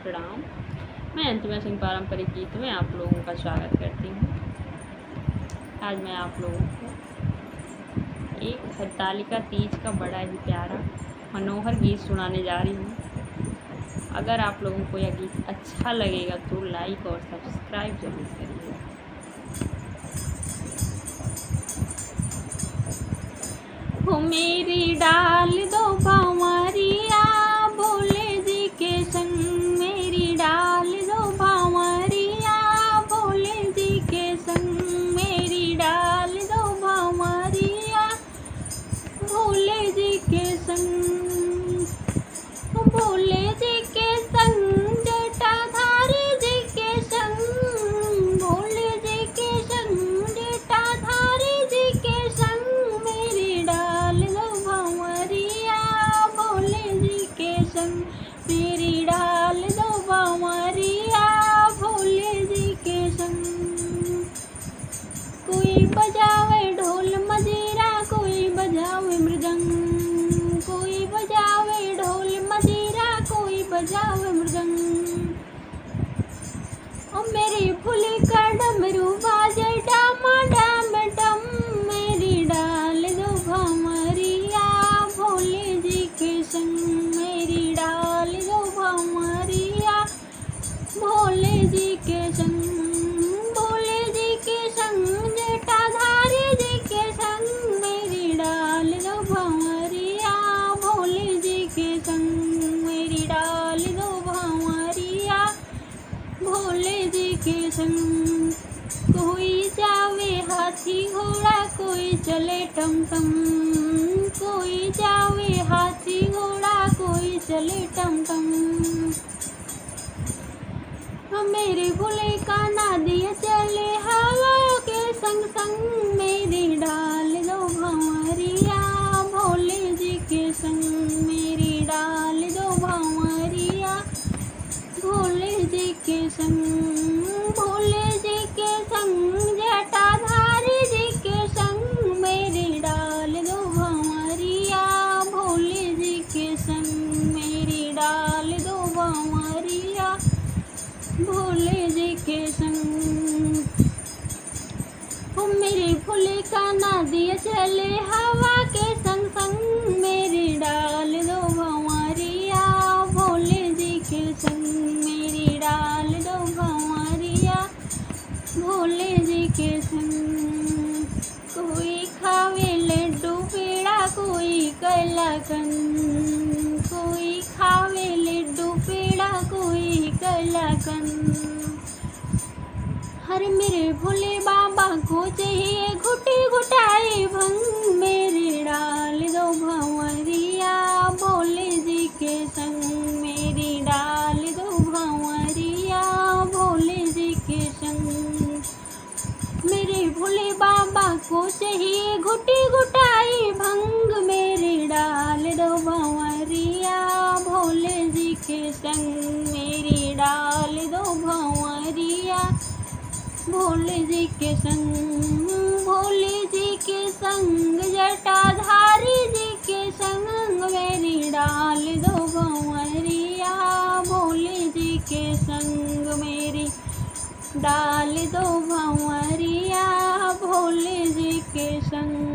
प्रणाम। मैं अंतिमा सिंह पारंपरिक गीत में आप लोगों का स्वागत करती हूँ। आज मैं आप लोगों को एक हरतालिका तीज का बड़ा ही प्यारा मनोहर गीत सुनाने जा रही हूँ। अगर आप लोगों को यह गीत अच्छा लगेगा तो लाइक और सब्सक्राइब जरूर करिएगा। हो मेरी डाल दो भंवरिया भोले जी के संग, मेरी डाल दो भंवरिया भोले जी के संग, मेरी डाल दो भंवरिया भोले जी के संग। भोले जी के संग जटाधारी जी के संग, भोले जी के संग जटाधारी जी के संग, मेरी डाल दो भंवरिया भोले जी के संग, मेरी डाल दो भंवरिया भोले जी के संग। कोई बजावे ढोल मजीरा, कोई बजावे मृदंग, कोई बजावे ढोल मजीरा, कोई बजावे मृदंग। ओ मेरी फुली का डमरू बाजे डामा डाम डम, मेरी डाल दो भंवरिया भोले जी के संग, मेरी डाल दो भंवरिया भोले जी के संग। भोले जी के संग जटाधारी जी के संग, मेरी डाल दो भंवरिया भोले जी के संग, मेरी डाल दो भंवरिया भोले जी के संग। कोई जावे हाथी घोड़ा, कोई चले टमटम, कोई जावे हाथी घोड़ा, कोई चले टमटम। मेरे भोले का नादिया चले हवा के संग संग, मेरी डाल दो भंवरिया भोले जी के संग, मेरी डाल दो भंवरिया भोले जी के संग। भोले जी के संग जटाधारी जी के संग, मेरी डाल दो भंवरिया भोले जी के संग, मेरी डाल दो भंवरिया भोले जी के संग। हो मेरे भोले का नादिया चले हवा के संग संग, मेरी डाल दो भंवरिया भोले जी के संग, मेरी डाल दो भंवरिया भोले जी के संग। कोई खावे लड्डू पेड़ा, कोई कलाकंद, कोई खावे लड्डू पेड़ा, कोई कलाकंद। हर मेरे भोले बाबा को चाहिए घुटी घुटाई भंग, मेरी डाल दो भंवरिया भोले जी के संग, मेरी डाल दो भंवरिया भोले जी के संग। मेरे भोले बाबा को चाहिए घुटी घुटाई भंग, मेरी डाल दो भंवरिया भोले जी के संग, मेरी डाल दो भंवरिया भोले जी के संग। भोले जी के संग जटाधारी जी के संग, मेरी डाल दो भंवरिया भोले जी के संग, मेरी डाल दो भंवरिया भोले जी के संग।